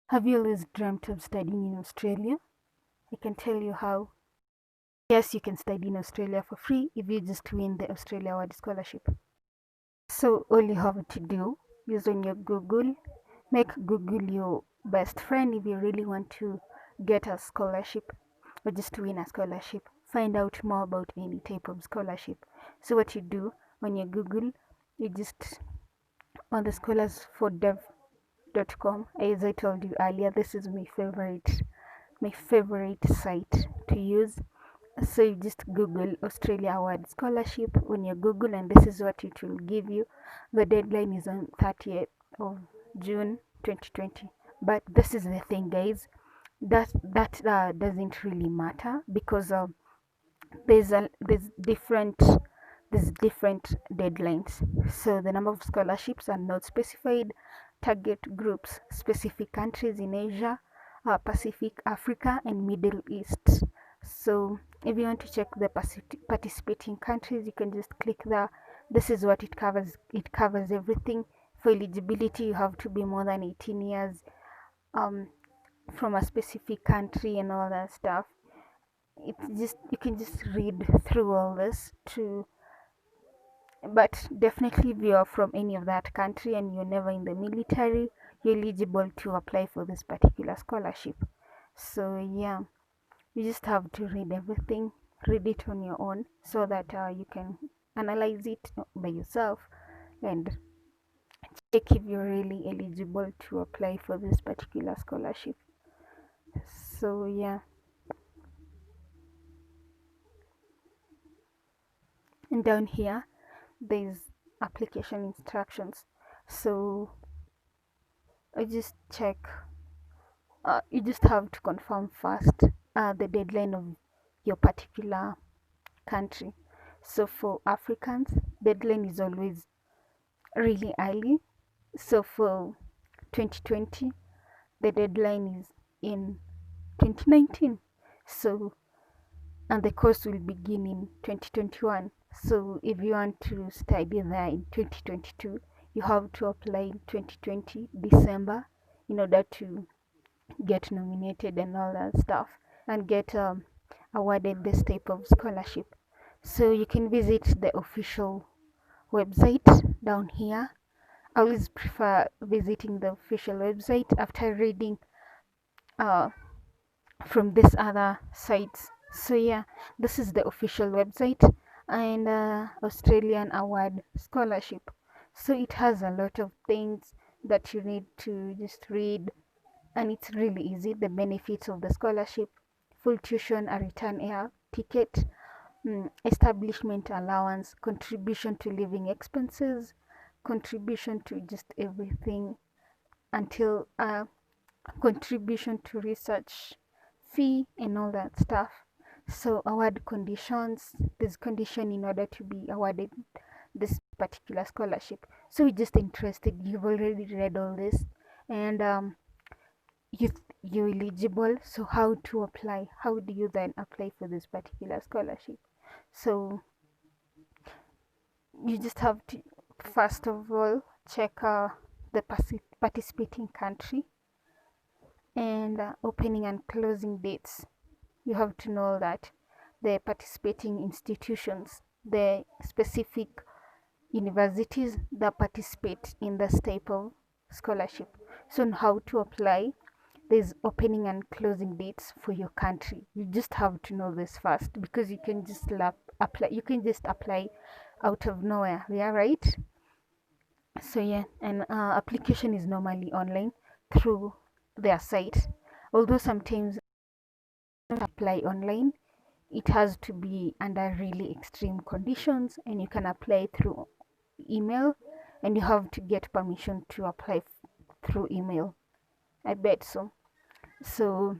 Have you always dreamt of studying in Australia? I can tell you how. Yes, you can study in Australia for free if you just win the Australia Award Scholarship. So all you have to do is on your Google, make Google your best friend if you really want to get a scholarship or just win a scholarship. Find out more about any type of scholarship. So what you do on your Google, you just on the scholarsfordev.com, as I told you earlier, this is my favorite site to use. So you just Google Australia Award Scholarship on your Google, and this is what it will give you. The deadline is on 30th of June 2020. But this is the thing, guys. That doesn't really matter because there's different deadlines. So the number of scholarships are not specified. Target groups: specific countries in Asia, Pacific, Africa, and Middle East. So if you want to check the participating countries, you can just click the. This is what it covers. It covers everything. For eligibility, you have to be more than 18 years, um, from a specific country and all that stuff. It's just you can just read through all this to, but definitely if you are from any of that country and you're never in the military, you're eligible to apply for this particular scholarship. So yeah, you just have to read everything, read it on your own so that you can analyze it by yourself and check if you're really eligible to apply for this particular scholarship. So yeah, and down here there's application instructions. So I just check. You just have to confirm first the deadline of your particular country. So for Africans, deadline is always really early. So for 2020, the deadline is in 2019. So and the course will begin in 2021. So if you want to study there in 2022, you have to apply in 2020 December in order to get nominated and all that stuff and get awarded this type of scholarship. So you can visit the official website down here. I always prefer visiting the official website after reading uh, from these other sites. So yeah, this is the official website and Australian Award Scholarship. So it has a lot of things that you need to just read, and it's really easy. The benefits of the scholarship: full tuition, a return air ticket, establishment allowance, contribution to living expenses, contribution to just everything until contribution to research fee and all that stuff. So award conditions: there's condition in order to be awarded this particular scholarship. So you're just interested, you've already read all this, and you're eligible. So how to apply? How do you then apply for this particular scholarship? So you just have to first of all check the participating country and opening and closing dates. You have to know that the participating institutions, the specific universities that participate in this type of scholarship. So on how to apply, there's opening and closing dates for your country. You just have to know this first because you can just apply. You can just apply out of nowhere. Yeah, right. So yeah, and application is normally online through their site. Although sometimes apply online, it has to be under really extreme conditions, and you can apply through email, and you have to get permission to apply through email. I bet so. So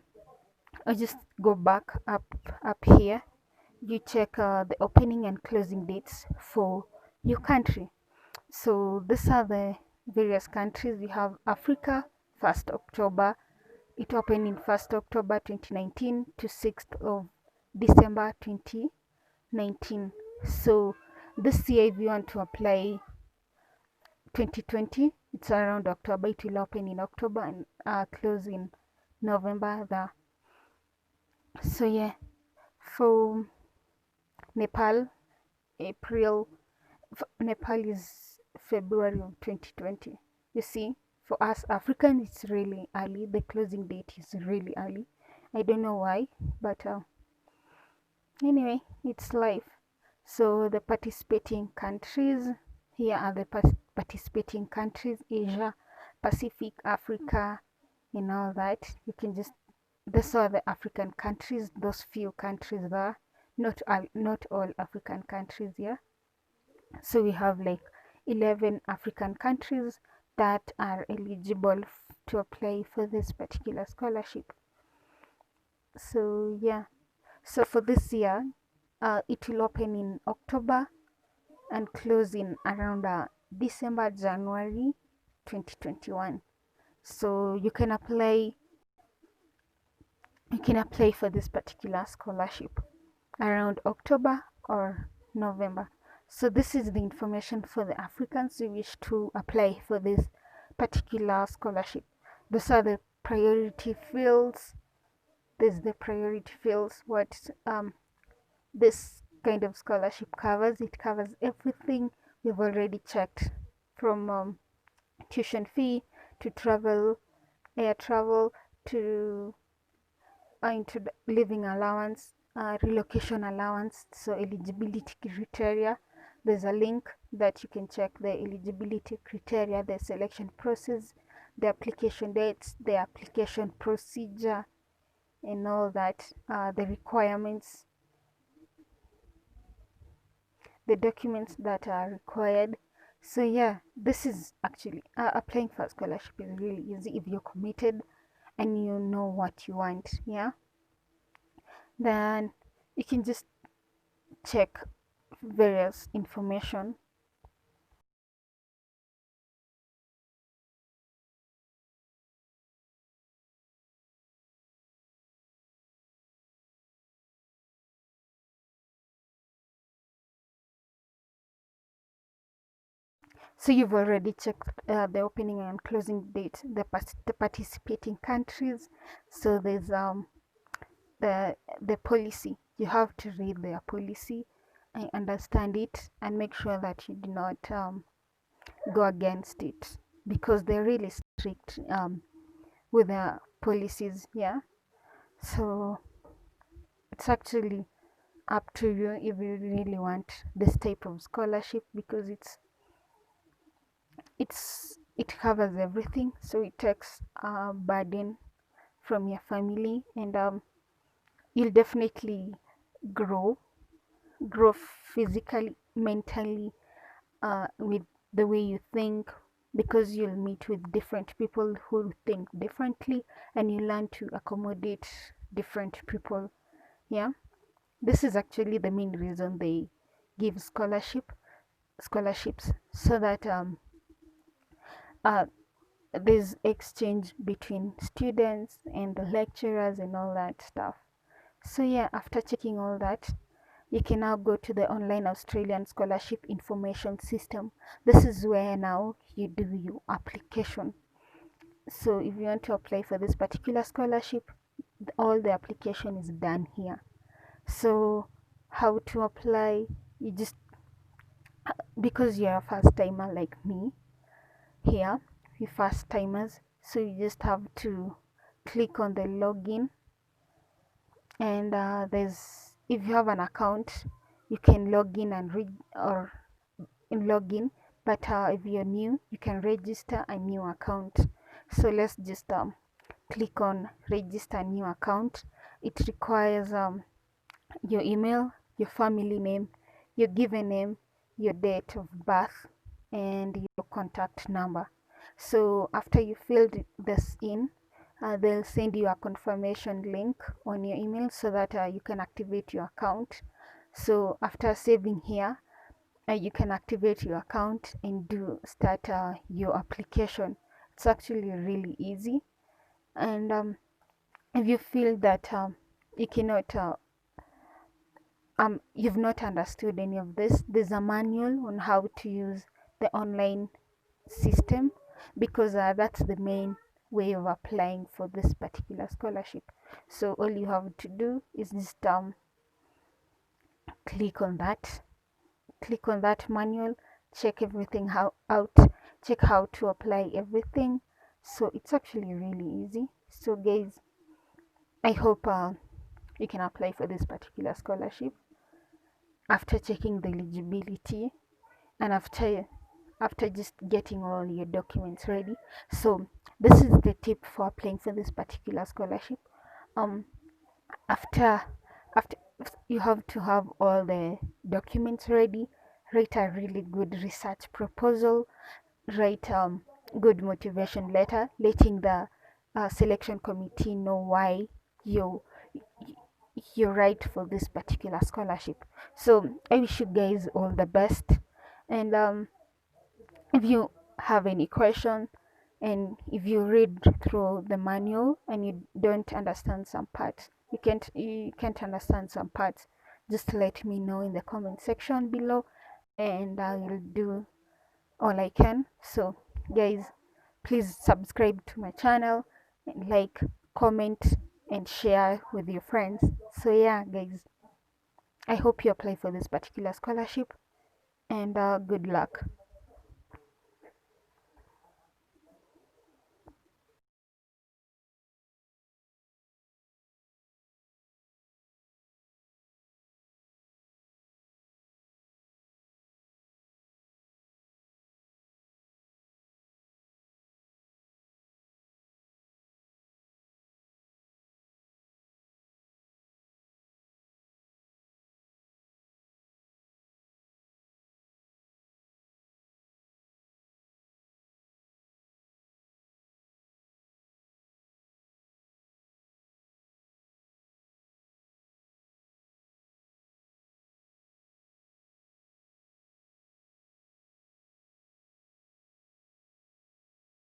I just go back up here. You check the opening and closing dates for your country. So these are the various countries. We have Africa, 1st October. It opened in 1st October 2019 to 6th of December 2019. So this year, if you want to apply 2020, It's around October. It will open in October and close in November. So yeah, for Nepal, April. Nepal is February of 2020. You see, for us Africans, it's really early. The closing date is really early. I don't know why, but anyway, it's life. So the participating countries, here are the participating countries: Asia, Pacific, Africa, and all that. You can just, those are the African countries, those few countries there, not all African countries. Yeah, so we have like 11 African countries that are eligible to apply for this particular scholarship. So yeah, so for this year, it will open in October and close in around December, January 2021. So you can apply for this particular scholarship around October or November. So this is the information for the Africans who wish to apply for this particular scholarship. Those are the priority fields. This is the priority fields. What this kind of scholarship covers. It covers everything we've already checked, from tuition fee to travel, air travel, to into the living allowance, relocation allowance. So eligibility criteria, there's a link that you can check the eligibility criteria, the selection process, the application dates, the application procedure, and all that, the requirements, the documents that are required. So yeah, this is actually applying for a scholarship is really easy if you're committed and you know what you want. Yeah, then you can just check various information. So you've already checked the opening and closing date, the participating countries. So there's the policy. You have to read their policy and understand it and make sure that you do not go against it, because they're really strict with their policies. Yeah, so it's actually up to you if you really want this type of scholarship, because it covers everything. So it takes a burden from your family, and you'll definitely grow grow physically, mentally, with the way you think, because you'll meet with different people who think differently, and you learn to accommodate different people. Yeah, this is actually the main reason they give scholarships, so that uh, there's exchange between students and the lecturers and all that stuff. So yeah, after checking all that, you can now go to the online Australian Scholarship Information System. This is where now you do your application. So if you want to apply for this particular scholarship, all the application is done here. So how to apply? You just, because you're a first timer like me here, we first timers, so you just have to click on the login, and there's, if you have an account, you can log in and read or log in, but if you're new, you can register a new account. So let's just click on register new account. It requires your email, your family name, your given name, your date of birth, and your contact number. So after you filled this in, they'll send you a confirmation link on your email so that you can activate your account. So after saving here, you can activate your account and start your application. It's actually really easy. And if you feel that you cannot you've not understood any of this, there's a manual on how to use the online system. because that's the main way of applying for this particular scholarship. So all you have to do is just click on that manual, check everything out, check how to apply everything. So it's actually really easy. So guys, I hope you can apply for this particular scholarship after checking the eligibility and after just getting all your documents ready. So this is the tip for applying for this particular scholarship. um after after you have to have all the documents ready, write a really good research proposal, write good motivation letter letting the selection committee know why you you're right for this particular scholarship. So I wish you guys all the best, and if you have any question and if you read through the manual and you don't understand some parts, you can't understand some parts, just let me know in the comment section below and I will do all I can. So guys, please subscribe to my channel and like, comment and share with your friends. So yeah guys, I hope you apply for this particular scholarship and good luck.